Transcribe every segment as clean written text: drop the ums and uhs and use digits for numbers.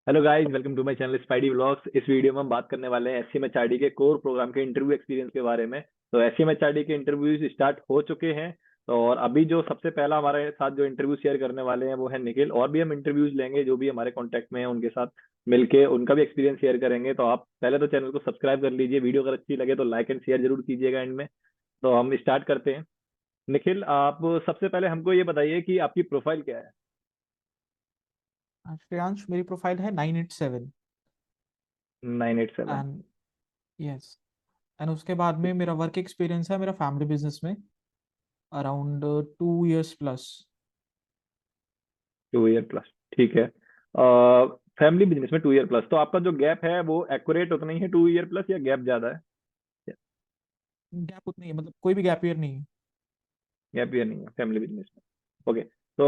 Hello guys, welcome to my channel Spidey vlogs. इस video में हम बात करने वाले हैं एससीएमएचआरडी के कोर प्रोग्राम के इंटरव्यू एक्सपीरियंस के बारे में। तो एससीएमएचआरडी के इंटरव्यूज स्टार्ट हो चुके हैं। तो और अभी जो सबसे पहला हमारे साथ जो इंटरव्यू शेयर करने वाले हैं वो है निखिल। और भी हम इंटरव्यूज लेंगे जो भी हमारे कांटेक्ट में है उनके साथ मिलके उनका भी एक्सपीरियंस शेयर करेंगे। तो आप पहले तो चैनल को सब्सक्राइब कर लीजिए, वीडियो अगर अच्छी लगे तो लाइक एंड शेयर जरूर कीजिएगा एंड में। तो हम स्टार्ट करते हैं। निखिल, आप सबसे पहले हमको ये बताइए कि आपकी प्रोफाइल क्या है। श्रेयांश, मेरी प्रोफाइल है 987। 987। एंड यस, एंड उसके बाद में मेरा वर्क एक्सपीरियंस है मेरा फैमिली बिजनेस में around 2 years plus. 2 year plus. ठीक है। फैमिली बिजनेस में 2 ईयर प्लस, तो आपका जो गैप है वो एक्यूरेट उतना ही है, 2 ईयर प्लस, या गैप ज्यादा है? गैप उतनी है, मतलब कोई भी गैप ईयर नहीं है। गैप ईयर नहीं है फैमिली बिजनेस में। ओके। तो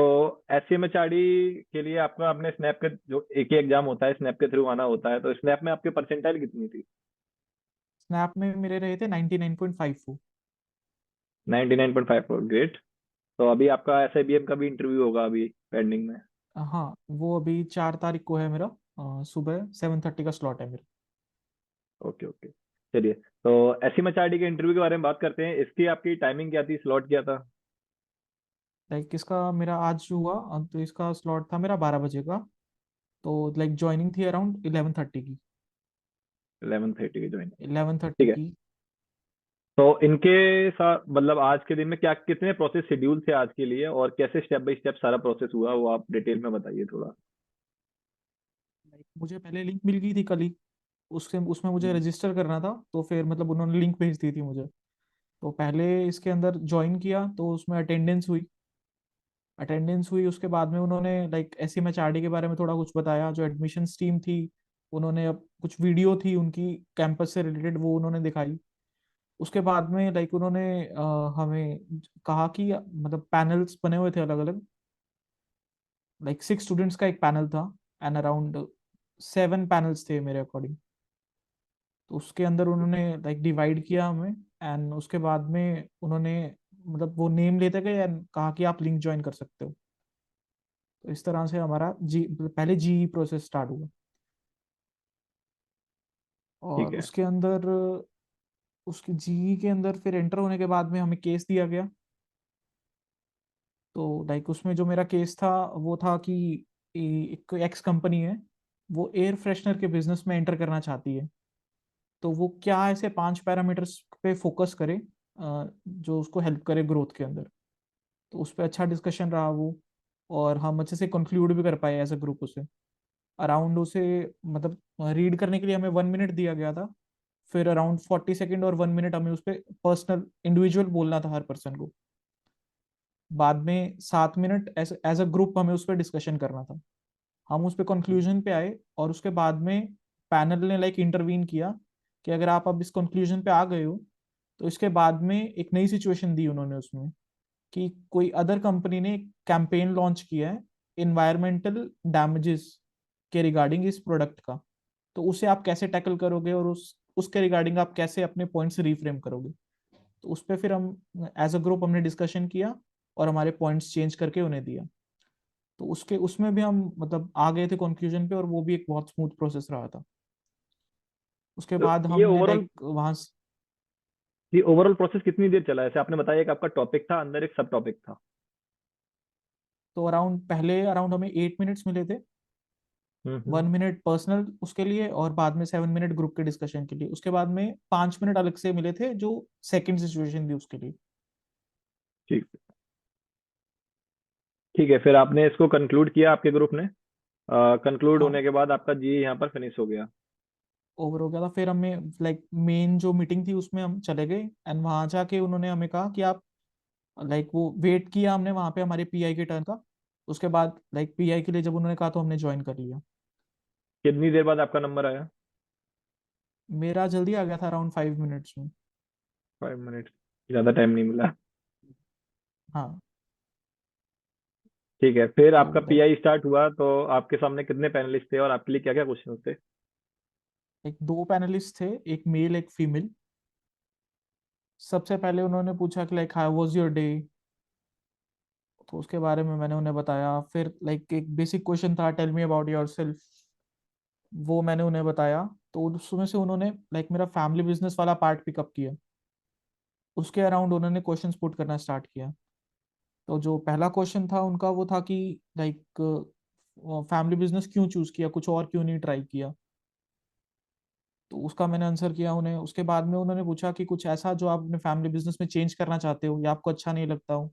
एससीएमएचआरडी के लिए आपका अपने स्नैप के जो एक ही एग्जाम होता है, स्नैप के थ्रू आना होता है, तो स्नैप में आपके परसेंटाइल कितनी थी? स्नैप में मेरे रहे थे 99.54। 99.54, ग्रेट। तो अभी आपका एसआईबीएम का भी इंटरव्यू होगा अभी पेंडिंग में। हाँ, वो अभी 4 तारीख को है मेरा। सुबह 7:30 का स्लॉट है मेरा। Okay okay. चलिए, तो एससीएमएचआरडी के इंटरव्यू के बारे में बात करते हैं। इसकी आपकी टाइमिंग क्या थी, स्लॉट क्या था? लाइक इसका मेरा आज जो हुआ, तो इसका स्लॉट था मेरा 12 बजे का। तो लाइक ज्वाइनिंग थी अराउंड 11:30 की। 11:30 की ज्वाइन। इलेवन ठीक थर्टी है। की तो इनके साथ मतलब आज के दिन में क्या कितने प्रोसेस शेड्यूल थे आज के लिए, और कैसे स्टेप बाय स्टेप सारा प्रोसेस हुआ, वो आप डिटेल में बताइए थोड़ा। लाइक मुझे पहले लिंक मिल गई थी कल ही। उससे उसमें मुझे हम्म। रजिस्टर करना था, तो फिर मतलब उन्होंने लिंक भेज दी थी मुझे। तो पहले इसके अंदर ज्वाइन किया तो उसमें अटेंडेंस हुई। उसके बाद में उन्होंने लाइक एसएमएचआरडी के बारे में थोड़ा कुछ बताया, जो एडमिशन टीम थी। उन्होंने अब कुछ वीडियो थी उनकी कैंपस से रिलेटेड, वो उन्होंने दिखाई। उसके बाद में लाइक उन्होंने हमें कहा कि मतलब पैनल्स बने हुए थे अलग अलग। लाइक 6 स्टूडेंट्स का एक पैनल था, एंड अराउंड 7 पैनल्स थे मेरे अकॉर्डिंग। तो उसके अंदर उन्होंने लाइक डिवाइड किया हमें। एंड उसके बाद में उन्होंने मतलब वो नेम लेते गए एंड कहा कि आप लिंक ज्वाइन कर सकते हो। तो इस तरह से हमारा पहले जी प्रोसेस स्टार्ट हुआ। ठीक और है। उसके अंदर उसके जी के अंदर फिर एंटर होने के बाद में हमें केस दिया गया। तो लाइक उसमें जो मेरा केस था वो था कि एक एक्स कंपनी है, वो एयर फ्रेशनर के बिजनेस में एंटर करना चाहती है। तो वो क्या ऐसे 5 पैरामीटर्स पे फोकस करे, जो उसको हेल्प करे ग्रोथ के अंदर। तो उस पर अच्छा डिस्कशन रहा वो। और हम अच्छे से कंक्लूड भी कर पाए एज अ ग्रुप उसे। अराउंड उसे मतलब रीड करने के लिए हमें 1 मिनट दिया गया था। फिर अराउंड 40 सेकेंड और 1 मिनट हमें उस पर पर्सनल इंडिविजुअल बोलना था हर पर्सन को। बाद में 7 मिनट एज अ ग्रुप हमें उस पर डिस्कशन करना था। हम उस पर कंक्लूजन पे आए, और उसके बाद में पैनल ने लाइक इंटरवीन किया कि अगर आप अब इस कंक्लूजन पे आ गए हो, तो इसके बाद में एक नई सिचुएशन दी उन्होंने उसमें कि कोई अदर कंपनी ने कैंपेन लॉन्च किया है इन्वायरमेंटल डैमेजेस के रिगार्डिंग इस प्रोडक्ट का। तो उसे आप कैसे टैकल करोगे, और उसके रिगार्डिंग आप कैसे अपने पॉइंट्स रिफ्रेम करोगे। तो उस पर फिर हम एज अ ग्रुप हमने डिस्कशन किया, और हमारे पॉइंट्स चेंज करके उन्हें दिया। तो उसके उसमें भी हम मतलब आ गए थे कंक्लूजन पे, और वो भी एक बहुत स्मूथ प्रोसेस रहा था। उसके तो बाद हमने लाइक वहां ये ओवरऑल प्रोसेस कितनी देर चला? ऐसे आपने बताया कि आपका टॉपिक था, अंदर एक सब टॉपिक था। तो अराउंड पहले अराउंड हमें 8 मिनट्स मिले थे। हम्म। 1 मिनट पर्सनल उसके लिए, और बाद में 7 मिनट ग्रुप के डिस्कशन के लिए। उसके बाद में 5 मिनट अलग से मिले थे जो सेकंड सिचुएशन थी उसके लिए। ठीक। ठीक है, फिर आपने इसको कंक्लूड किया आपके ग्रुप ने। कंक्लूड हाँ, होने के बाद आपका जी यहाँ पर फिनिश हो गया। ओवर हो गया था। फिर हमें लाइक मेन जो मीटिंग थी उसमें हम चले गए, एंड वहां जाके उन्होंने हमें कहा कि आप लाइक वो वेट किया हमने वहां पे हमारे पीआई के टर्न का। उसके बाद लाइक पीआई के लिए जब उन्होंने कहा तो हमने ज्वाइन कर लिया। कितनी देर बाद आपका नंबर आया? मेरा जल्दी आ गया था अराउंड 5 मिनट्स में। 5 मिनट, ज्यादा टाइम नहीं मिला। हाँ। ठीक है, फिर तो आपका लाइक पीआई स्टार्ट हुआ तो आपके सामने कितने पैनलिस्ट थे और आपके लिए क्या क्या क्वेश्चन थे? एक 2 पैनलिस्ट थे, एक मेल एक फीमेल। सबसे पहले उन्होंने पूछा कि like how was your day. तो उसके बारे में मैंने उन्हें बताया। फिर लाइक एक बेसिक क्वेश्चन था, tell me about yourself. वो मैंने उन्हें बताया। तो उसमें से उन्होंने लाइक मेरा फैमिली बिजनेस वाला पार्ट पिकअप किया। उसके अराउंड उन्होंने क्वेश्चंस पुट करना स्टार्ट किया। तो जो पहला क्वेश्चन था उनका वो था कि लाइक फैमिली बिजनेस क्यों चूज किया, कुछ और क्यों नहीं ट्राई किया। तो उसका मैंने आंसर किया उन्हें। उसके बाद में उन्होंने पूछा कि कुछ ऐसा जो आप अपने फैमिली बिजनेस में चेंज करना चाहते हो या आपको अच्छा नहीं लगता हो।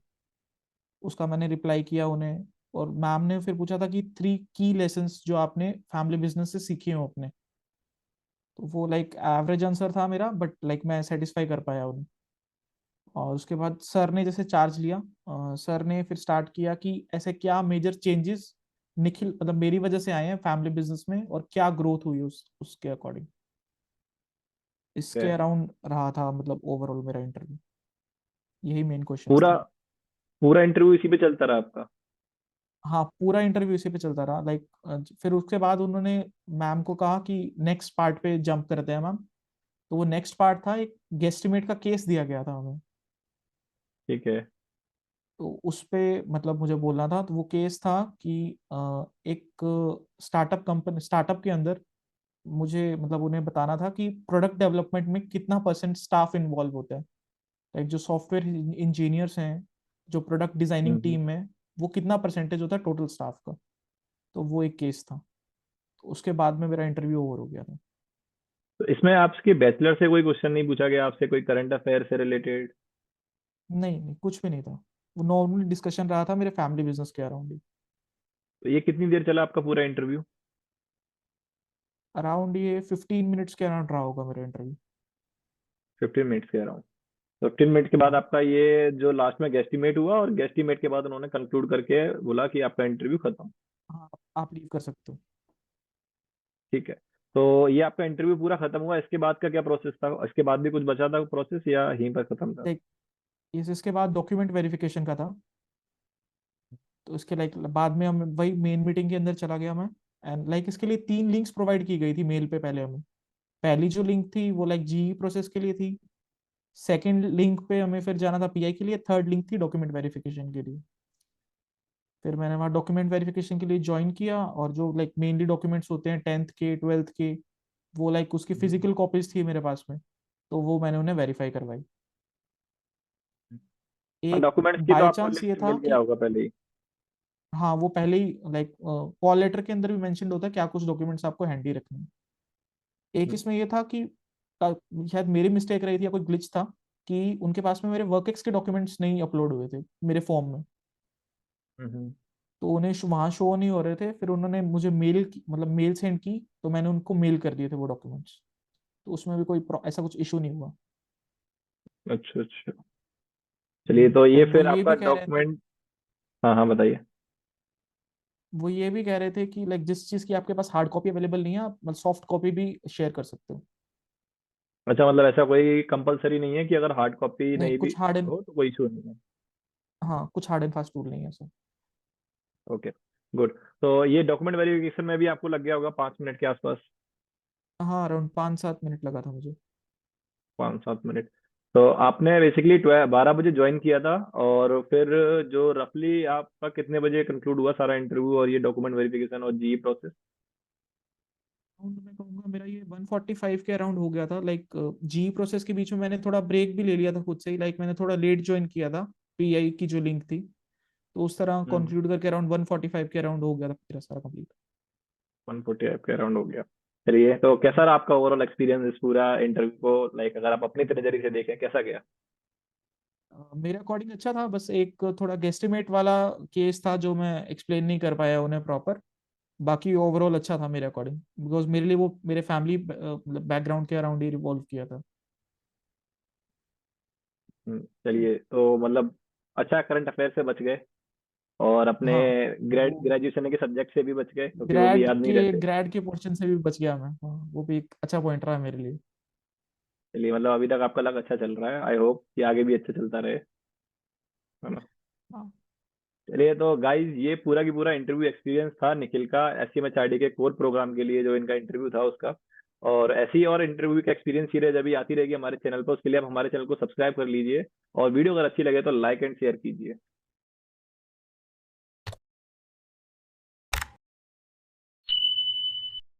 उसका मैंने रिप्लाई किया उन्हें। और मैम ने फिर पूछा था कि 3 की लेसन्स जो आपने फैमिली बिजनेस से सीखे हो अपने। तो वो लाइक एवरेज आंसर था मेरा, बट लाइक मैं सेटिस्फाई कर पाया उन्हें। और उसके बाद सर ने जैसे चार्ज लिया, सर ने फिर स्टार्ट किया कि ऐसे क्या मेजर चेंजेस निखिल मतलब मेरी वजह से आए हैं फैमिली बिजनेस में, और क्या ग्रोथ हुई उसके अकॉर्डिंग। इसके है अराउंड रहा था मतलब ओवरऑल मेरा इंटरव्यू। यही मेन क्वेश्चंस पूरा थे। पूरा इंटरव्यू इसी पे चलता रहा आपका? हाँ, पूरा इंटरव्यू इसी पे चलता रहा लाइक। फिर उसके बाद उन्होंने मैम को कहा कि नेक्स्ट पार्ट पे जंप करते हैं मैम। तो वो नेक्स्ट पार्ट था, एक गेस्टिमेट का केस दिया गया था हमें। ठीक है। तो उस पे मतलब मुझे बोलना था। तो वो केस था कि एक स्टार्टअप के अंदर मुझे मतलब उन्हें बताना था कि प्रोडक्ट डेवलपमेंट में कितना परसेंट स्टाफ इन्वॉल्व होता है। लाइक जो सॉफ्टवेयर इंजीनियर्स हैं, जो प्रोडक्ट डिजाइनिंग हम्म। टीम में, वो कितना परसेंटेज होता है टोटल स्टाफ का। तो वो एक केस था। तो उसके बाद में मेरा इंटरव्यू ओवर हो गया था। तो इसमें आपके बैचलर से कोई क्वेश्चन नहीं पूछा गया आपसे, कोई करंट अफेयर से रिलेटेड? नहीं नहीं, कुछ भी नहीं था। वो नॉर्मली डिस्कशन रहा था मेरे फैमिली बिजनेस के अराउंड ही। तो ये कितनी देर चला आपका पूरा इंटरव्यू? अराउंड ये 15 मिनट्स के अराउंड रहा होगा मेरा इंटरव्यू। 15 मिनट्स कह रहा हूँ। तो 15 मिनट के बाद हाँ आपका ये जो लास्ट में गेस्टिमेट हुआ, और गेस्टिमेट के बाद उन्होंने कंक्लूड करके बोला कि आपका इंटरव्यू खत्म। हाँ, आप लीव कर सकते हो। ठीक है। तो ये आपका इंटरव्यू पूरा खत्म हुआ, इसके बाद का क्या प्रोसेस था? इसके बाद भी कुछ बचा था प्रोसेस, या यहीं पर खत्म था? लाइक इसके बाद डॉक्यूमेंट वेरिफिकेशन का था। तो इसके लाइक बाद में हम वही मेन मीटिंग के अंदर चला गया मैं। एंड लाइक इसके लिए 3 लिंक्स प्रोवाइड की गई थी मेल पे पहले हमें। पहली जो लिंक थी वो लाइक जीई प्रोसेस के लिए थी। सेकंड लिंक पे हमें फिर जाना था पीआई के लिए। थर्ड लिंक थी डॉक्यूमेंट वेरिफिकेशन के लिए। फिर मैंने वहाँ डॉक्यूमेंट वेरिफिकेशन के लिए ज्वाइन किया। और जो लाइक मेनली डॉक्यूमेंट्स होते हैं 10th के 12th के, वो लाइक उसकी हम्म। फिजिकल कॉपीज थी मेरे पास में। तो वो मैंने उन्हें वेरीफाई करवाई। और एक डॉक्यूमेंट्स की तो बाय आपको चांस ये लिस्ट था मिल गया कि होगा पहले ही। हाँ, वो पहले ही लाइक कॉल लेटर के अंदर भी मेंशन होता है क्या कुछ डॉक्यूमेंट्स आपको हैंडी रखने हैं। एक हम्म। इसमें ये था कि शायद मेरी मिस्टेक रही थी या कोई ग्लिच था कि उनके पास में मेरे वर्क एक्स के डॉक्यूमेंट्स नहीं अपलोड हुए थे मेरे फॉर्म में। हम्म। तो उन्हें वहां शो नहीं हो रहे थे। फिर उन्होंने मुझे मतलब मेल सेंड की। तो मैंने उनको मेल कर दिए थे वो डॉक्यूमेंट्स। तो उसमें भी कोई ऐसा कुछ इशू नहीं हुआ। अच्छा अच्छा। चलिए, तो ये एंड वो फिर ये आपका भी कह रहे थे डॉक्यूमेंट। हाँ हाँ, बताइए। वो ये भी कह रहे थे कि लाइक जिस चीज की आपके पास हार्ड कॉपी अवेलेबल नहीं है, आप मतलब सॉफ्ट कॉपी भी शेयर कर सकते हो। अच्छा, मतलब ऐसा कोई कंपलसरी नहीं है कि अगर हार्ड कॉपी नहीं, नहीं भी कुछ हार्ड एंड हो तो कोई इशू नहीं है? हाँ, कुछ हार्ड एंड फास्ट रूल नहीं है सर। Okay, good. तो ये डॉक्यूमेंट वेरिफिकेशन में भी आपको लग गया होगा 5 मिनट के आसपास? हाँ, अराउंड 5-7 मिनट लगा था मुझे। 5-7 मिनट। तो आपने बेसिकली 12 बजे ज्वाइन किया था, और फिर जो रफली आपका कितने बजे कंक्लूड हुआ सारा इंटरव्यू और ये डॉक्यूमेंट वेरिफिकेशन और जी प्रोसेस? अराउंड मैं कहूँगा मेरा ये 145 के अराउंड हो गया था। लाइक जी प्रोसेस के बीच में मैंने थोड़ा ब्रेक भी ले लिया था खुद से ही। लाइक मैंने थोड़ा लेट ज्वाइन किया था पीआई की जो लिंक थी। तो उस तरह हम्म। कंक्लूड करके अराउंड 145 के अराउंड हो गया था मेरा सारा कंप्लीट। 145 के अराउंड हो गया। चलिए, तो कैसा रहा आपका ओवरऑल एक्सपीरियंस इस पूरा इंटरव्यू को, लाइक अगर आप अपनी नजरिए से देखें कैसा गया? मेरे अकॉर्डिंग अच्छा था। बस एक थोड़ा गेस्टिमेट वाला केस था जो मैं एक्सप्लेन नहीं कर पाया उन्हें प्रॉपर। बाकी ओवरऑल अच्छा था मेरे अकॉर्डिंग, बिकॉज मेरे लिए वो मेरे फैमिली बैकग्राउंड के अराउंड ही रिवॉल्व किया था। चलिए, तो मतलब अच्छा करंट अफेयर से बच गए, और अपने हाँ, वो ग्रेजुएशन के सब्जेक्ट से भी बच गए, क्योंकि वो भी याद नहीं रहते। ग्रेड के पोर्शन से भी बच गया मैं। हाँ, वो भी एक अच्छा पॉइंट रहा मेरे लिए। चलिए, मतलब अभी तक आपका लग अच्छा चल रहा है, आई होप कि आगे भी अच्छा चलता रहे, है ना? हाँ। चलिए, तो गाइज ये पूरा की पूरा इंटरव्यू एक्सपीरियंस था निखिल का एससीएमएचआरडी के कोर प्रोग्राम के लिए, जो इनका इंटरव्यू था उसका। और ऐसी और इंटरव्यू की एक्सपीरियंस सीरीज अभी आती रहेगी हमारे चैनल पर, उसके लिए आप हमारे चैनल को सब्सक्राइब कर लीजिए, और वीडियो अगर अच्छी लगे तो लाइक एंड शेयर कीजिए।